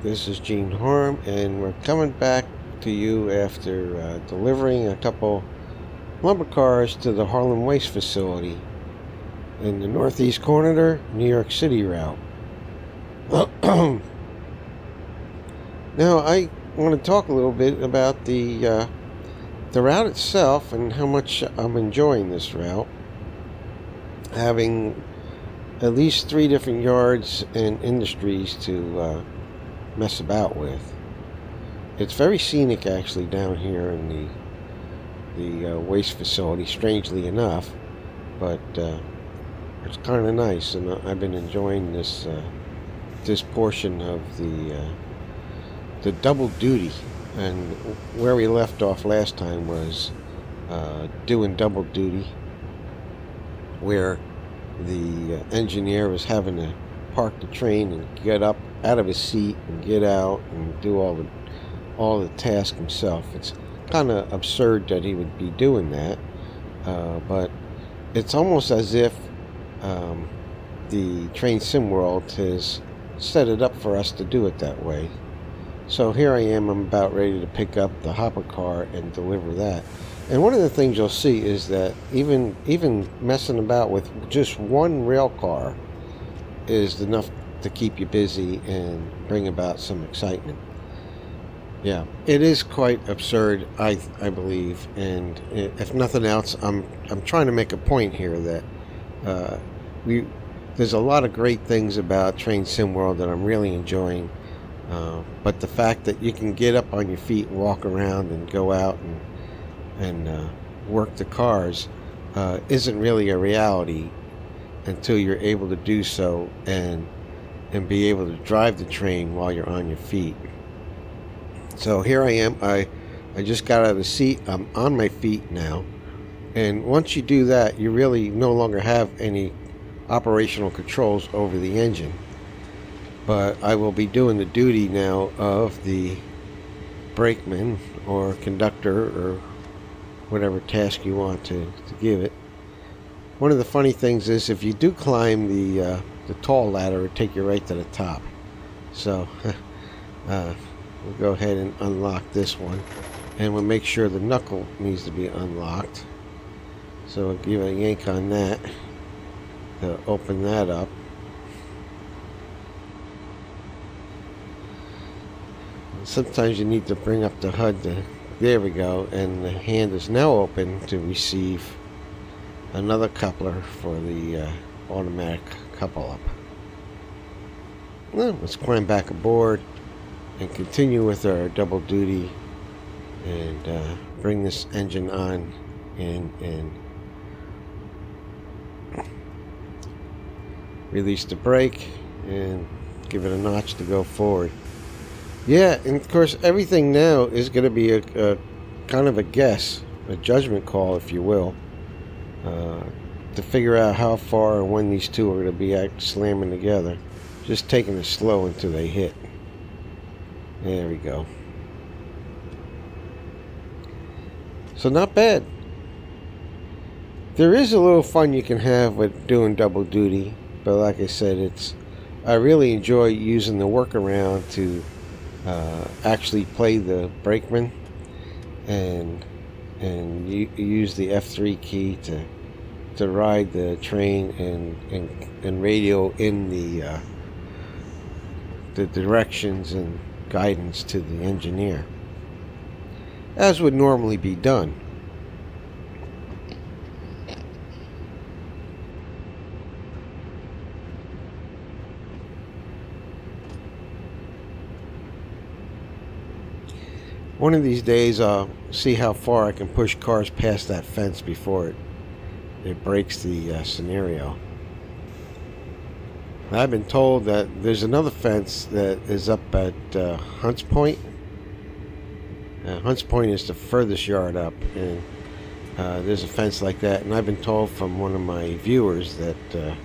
This is Gene Harm, and we're coming back to you after delivering a couple lumber cars to the Harlem Waste Facility in the northeast corner, New York City route. Now, I want to talk a little bit about the route itself and how much I'm enjoying this route. Having at least 3 different yards and industries to mess about with. It's very scenic actually down here in the waste facility, strangely enough, but it's kind of nice, and I've been enjoying this portion of the double duty. And where we left off last time was doing double duty, where the engineer was having to park the train and get up out of his seat and get out and do all the task himself. It's kind of absurd that he would be doing that, but it's almost as if the Train Sim World has set it up for us to do it that way. So here I am, I'm about ready to pick up the hopper car and deliver that. And one of the things you'll see is that even messing about with just one rail car is enough to keep you busy and bring about some excitement. Yeah, it is quite absurd, I believe, and if nothing else, I'm trying to make a point here that there's a lot of great things about Train Sim World that I'm really enjoying, but the fact that you can get up on your feet and walk around and go out and work the cars isn't really a reality until you're able to do so and be able to drive the train while you're on your feet. So here I am. I just got out of the seat. I'm on my feet now, and once you do that, you really no longer have any operational controls over the engine. But I will be doing the duty now of the brakeman or conductor or whatever task you want to give it. One of the funny things is if you do climb the tall ladder, it'll take you right to the top. So we'll go ahead and unlock this one, and we'll make sure the knuckle needs to be unlocked. So we'll give a yank on that to open that up. Sometimes you need to bring up the HUD there we go, and the hand is now open to receive another coupler for the automatic couple up. Well, let's climb back aboard and continue with our double duty and bring this engine on and release the brake and give it a notch to go forward. Yeah, and of course everything now is going to be a kind of a guess, a judgment call, if you will, to figure out how far and when these two are going to be slamming together. Just taking it slow until they hit. There we go. So not bad. There is a little fun you can have with doing double duty, but like I said, I really enjoy using the workaround to actually play the brakeman and use the F3 key to ride the train and radio in the directions and guidance to the engineer, as would normally be done. One of these days I'll see how far I can push cars past that fence before it breaks the scenario. I've been told that there's another fence that is up at Hunts Point. Hunts Point is the furthest yard up, and there's a fence like that, and I've been told from one of my viewers that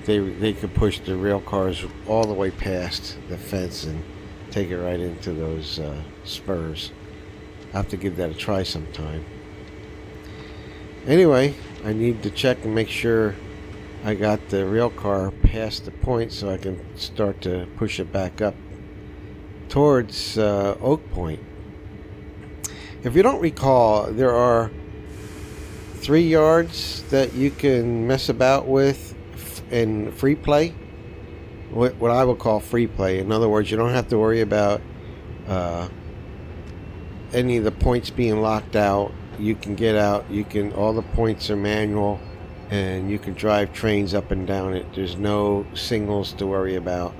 they could push the rail cars all the way past the fence and take it right into those spurs. I'll have to give that a try sometime. Anyway, I need to check and make sure I got the rail car past the point so I can start to push it back up towards Oak Point. If you don't recall, there are 3 yards that you can mess about with in free play. What I would call free play. In other words, you don't have to worry about any of the points being locked out. You can get out. All the points are manual, and you can drive trains up and down it. There's no singles to worry about,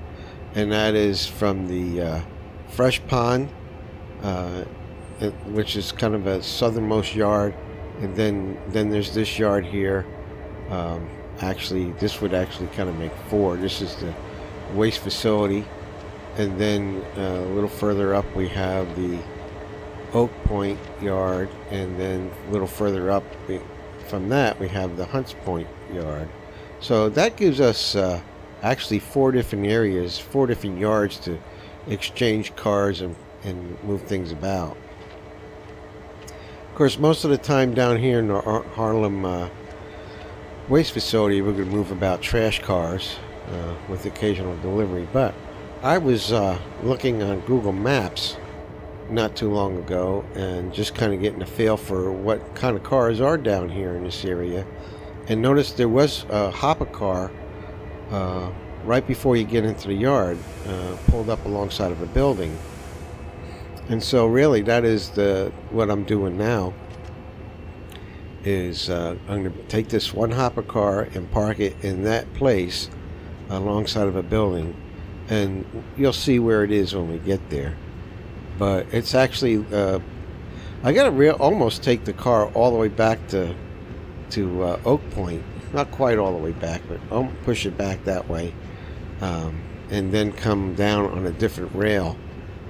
and that is from the Fresh Pond, which is kind of a southernmost yard, and then there's this yard here. Actually, this would actually kind of make 4. This is the waste facility, and then a little further up we have the Oak Point yard, and then a little further up from that we have the Hunts Point yard. So that gives us actually 4 different areas, 4 different yards to exchange cars and move things about. Of course, most of the time down here in the Harlem Waste Facility, we're going to move about trash cars with occasional delivery. But I was looking on Google Maps not too long ago and just kind of getting a feel for what kind of cars are down here in this area, and noticed there was a hopper car right before you get into the yard, pulled up alongside of a building. And so really that is what I'm doing now is I'm going to take this one hopper car and park it in that place alongside of a building, and you'll see where it is when we get there. But it's actually I gotta almost take the car all the way back to Oak Point. Not quite all the way back, but I'll push it back that way, and then come down on a different rail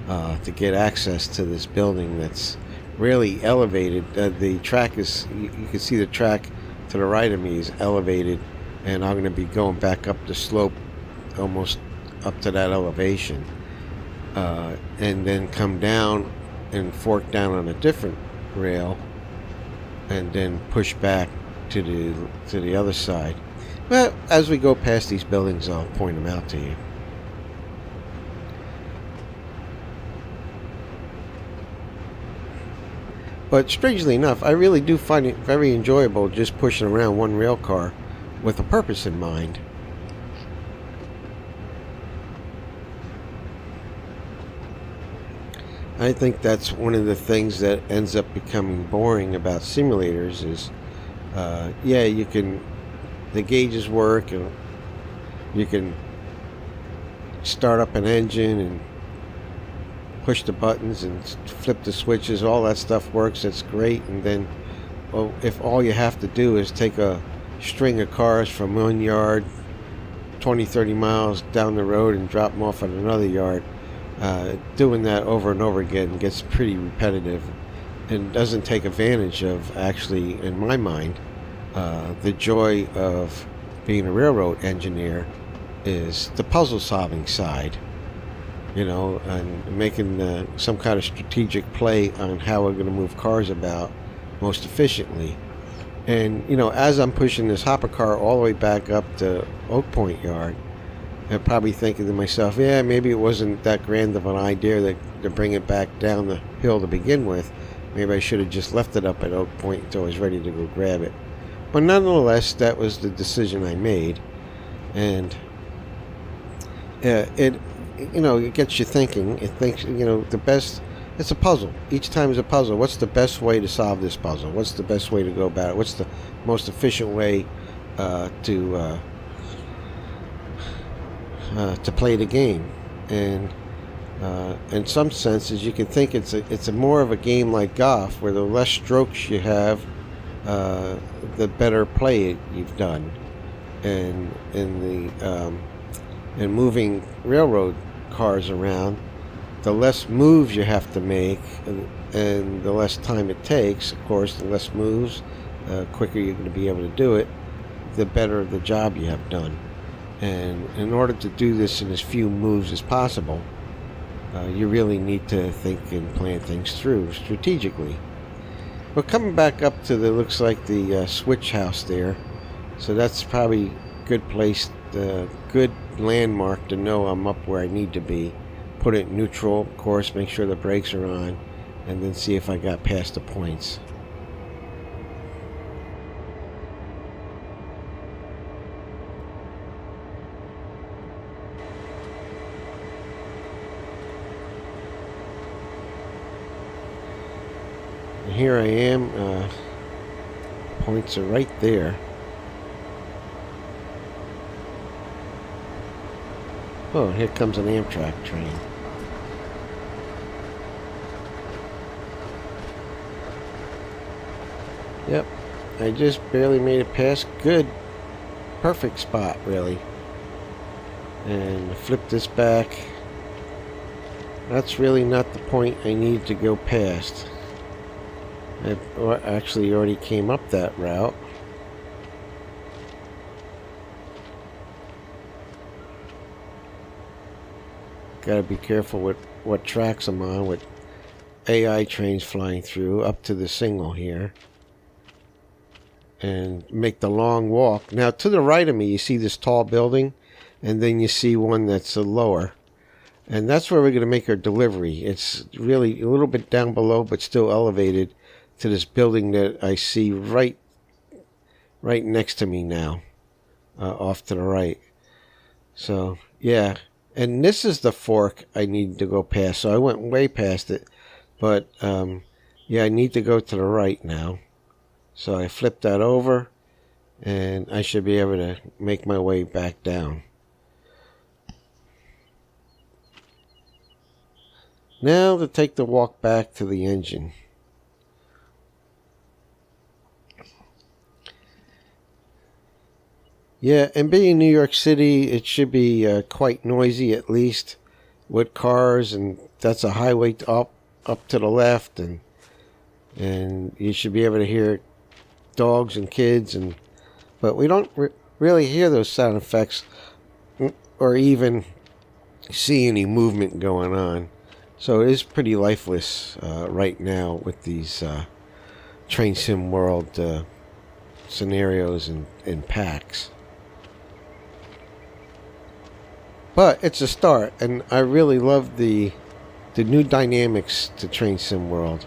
to get access to this building that's really elevated. The track is, you can see the track to the right of me is elevated, and I'm going to be going back up the slope almost up to that elevation, and then come down and fork down on a different rail, and then push back to the other side. But as we go past these buildings, I'll point them out to you. But strangely enough, I really do find it very enjoyable just pushing around one rail car with a purpose in mind. I think that's one of the things that ends up becoming boring about simulators is, the gauges work, and you can start up an engine and push the buttons and flip the switches. All that stuff works. That's great. And then, if all you have to do is take a string of cars from one yard 20-30 miles down the road and drop them off at another yard, doing that over and over again gets pretty repetitive and doesn't take advantage of, actually, in my mind, the joy of being a railroad engineer is the puzzle solving side, and making some kind of strategic play on how we're going to move cars about most efficiently. And as I'm pushing this hopper car all the way back up to Oak Point yard, I'm probably thinking to myself, yeah, maybe it wasn't that grand of an idea to bring it back down the hill to begin with. Maybe I should have just left it up at Oak Point until I was ready to go grab it. But nonetheless, that was the decision I made, and it gets you thinking. It thinks, the best. It's a puzzle. Each time is a puzzle. What's the best way to solve this puzzle? What's the best way to go about it? What's the most efficient way to play the game? And in some senses, you can think it's a more of a game like golf, where the less strokes you have, the better play you've done. And in moving railroad cars around, the less moves you have to make, and the less time it takes. Of course, the less moves, quicker you're going to be able to do it, the better the job you have done. And in order to do this in as few moves as possible, you really need to think and plan things through strategically. But coming back up to looks like the switch house there, so that's probably a good place, good landmark to know I'm up where I need to be, put it in neutral, of course, make sure the brakes are on, and then see if I got past the points. And here I am, points are right there. Oh, here comes an Amtrak train. Yep, I just barely made it past. Good, perfect spot, really. And flip this back. That's really not the point I need to go past. I actually already came up that route. Gotta be careful with what tracks I'm on, with AI trains flying through up to the signal here. And make the long walk. Now to the right of me you see this tall building, and then you see one that's lower. And that's where we're going to make our delivery. It's really a little bit down below, but still elevated to this building that I see right next to me now, off to the right. So, yeah. And this is the fork I need to go past. So I went way past it. But, yeah, I need to go to the right now. So I flip that over, and I should be able to make my way back down. Now to take the walk back to the engine. Yeah, and being in New York City, it should be quite noisy, at least, with cars, and that's a highway up to the left, and you should be able to hear dogs and kids, but we don't really hear those sound effects or even see any movement going on. So it is pretty lifeless right now with these Train Sim World scenarios and packs. But it's a start, and I really love the new dynamics to Train Sim World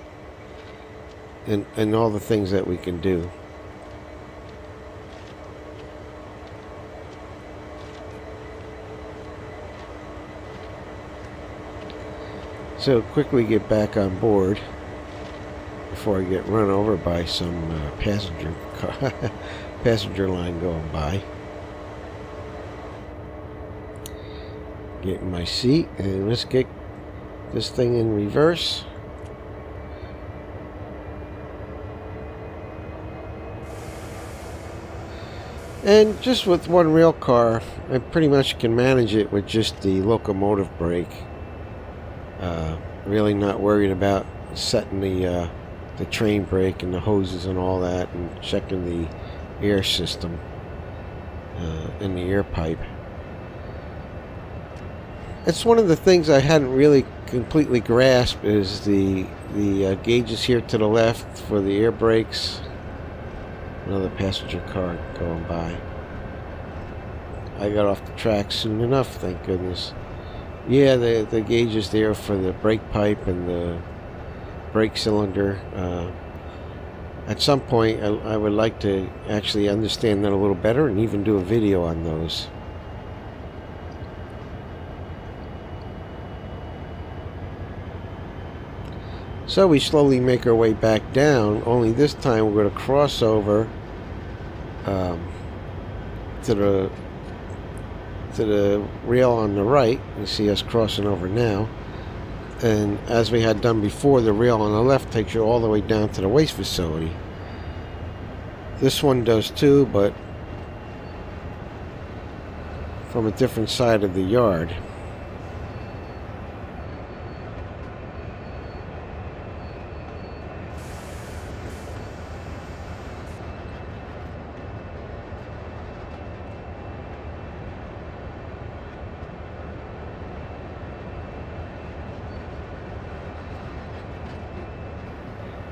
and all the things that we can do. So quickly get back on board before I get run over by some passenger line going by. Get in my seat, and let's get this thing in reverse. And just with one rail car, I pretty much can manage it with just the locomotive brake. Really not worried about setting the train brake and the hoses and all that, and checking the air system and the air pipe. It's one of the things I hadn't really completely grasped is the gauges here to the left for the air brakes. Another passenger car going by. I got off the track soon enough, thank goodness. Yeah, the gauges there for the brake pipe and the brake cylinder. At some point, I would like to actually understand that a little better and even do a video on those. So we slowly make our way back down, only this time we're going to cross over to the rail on the right. You see us crossing over now. And as we had done before, the rail on the left takes you all the way down to the waste facility. This one does too, but from a different side of the yard.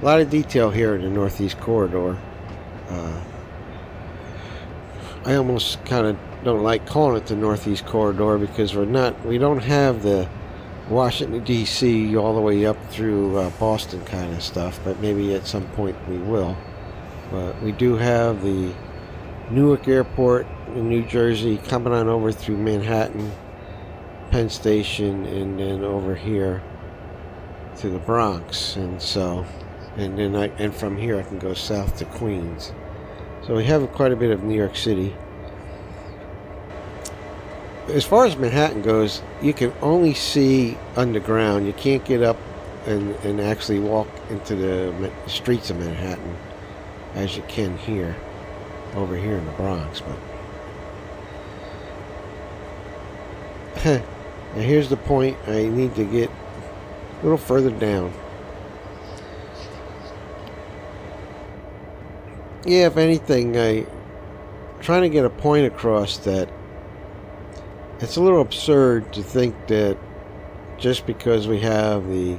A lot of detail here in the Northeast Corridor. I almost kind of don't like calling it the Northeast Corridor because we don't have the Washington D.C. all the way up through Boston kind of stuff, but maybe at some point we will. But we do have the Newark Airport in New Jersey coming on over through Manhattan, Penn Station, and then over here to the Bronx, and from here I can go south to Queens. So we have quite a bit of New York City. As far as Manhattan goes, you can only see underground. You can't get up and actually walk into the streets of Manhattan as you can here, over here in the Bronx. But now here's the point. I need to get a little further down. Yeah, if anything, I'm trying to get a point across that it's a little absurd to think that just because we have the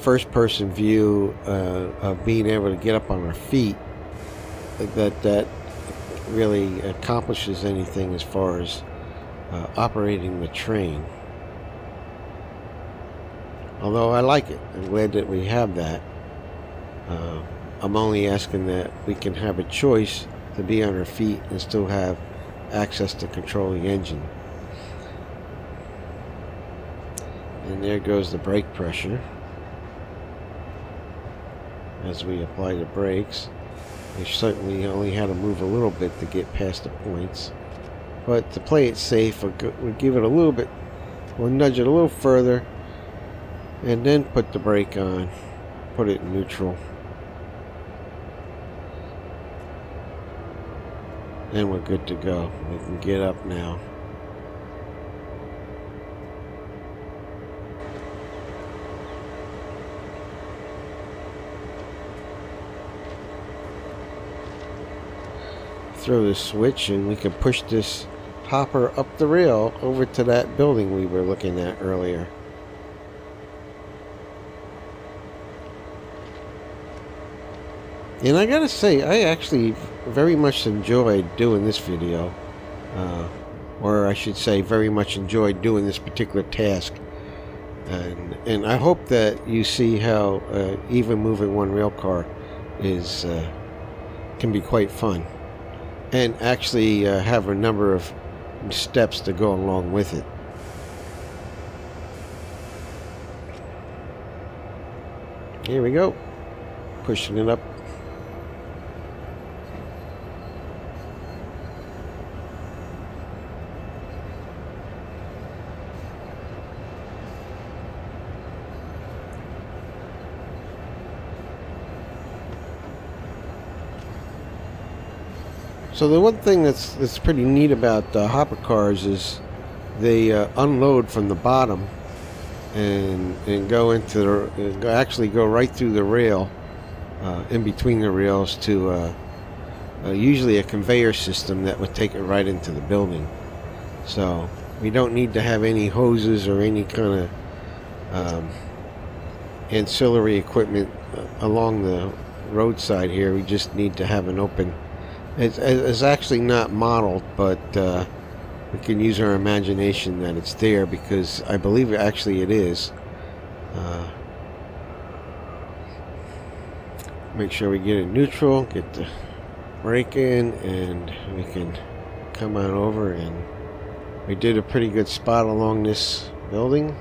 first-person view of being able to get up on our feet, that really accomplishes anything as far as operating the train. Although I like it. I'm glad that we have that. I'm only asking that we can have a choice to be on our feet and still have access to control the engine. And there goes the brake pressure as we apply the brakes. We certainly only had to move a little bit to get past the points, but to play it safe, we'll give it a little bit, we'll nudge it a little further and then put the brake on, put it in neutral, and we're good to go. We can get up now. Throw the switch and we can push this hopper up the rail over to that building we were looking at earlier. And I gotta say, I actually very much enjoyed doing this video. Or I should say, very much enjoyed doing this particular task. And I hope that you see how even moving one rail car is can be quite fun. And actually have a number of steps to go along with it. Here we go. Pushing it up. So the one thing that's pretty neat about hopper cars is they unload from the bottom and go into actually go right through the rail, in between the rails to usually a conveyor system that would take it right into the building. So we don't need to have any hoses or any kind of ancillary equipment along the roadside here. We just need to have an open. It's actually not modeled, but we can use our imagination that it's there, because I believe actually it is. Make sure we get it neutral, get the brake in, and we can come on over. And we did a pretty good spot along this building.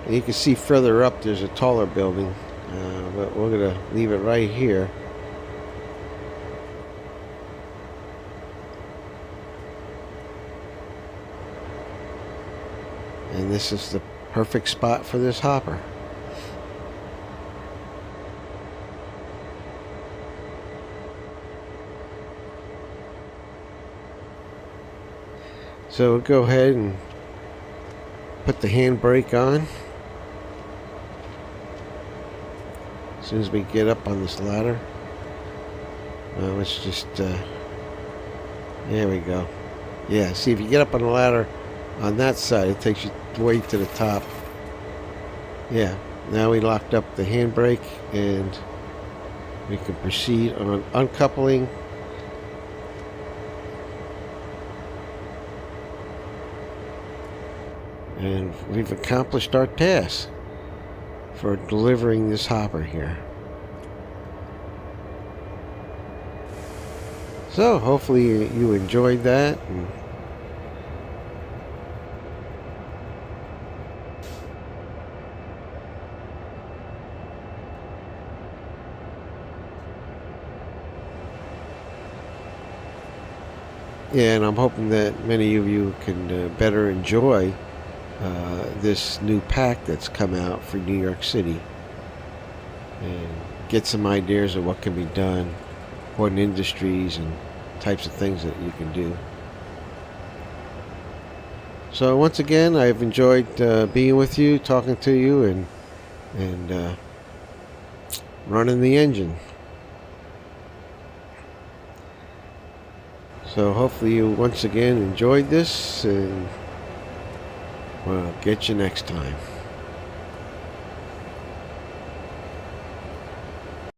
And you can see further up there's a taller building, but we're going to leave it right here. And this is the perfect spot for this hopper. So we'll go ahead and put the handbrake on. As soon as we get up on this ladder, let's just, there we go. Yeah, see, if you get up on the ladder on that side, it takes you way to the top. Yeah, now we locked up the handbrake, and we can proceed on uncoupling And we've accomplished our task for delivering this hopper here. So hopefully you enjoyed that. And I'm hoping that many of you can better enjoy this new pack that's come out for New York City and get some ideas of what can be done, what industries and types of things that you can do. So once again, I've enjoyed being with you, talking to you, and running the engine. So hopefully you once again enjoyed this, and we'll get you next time.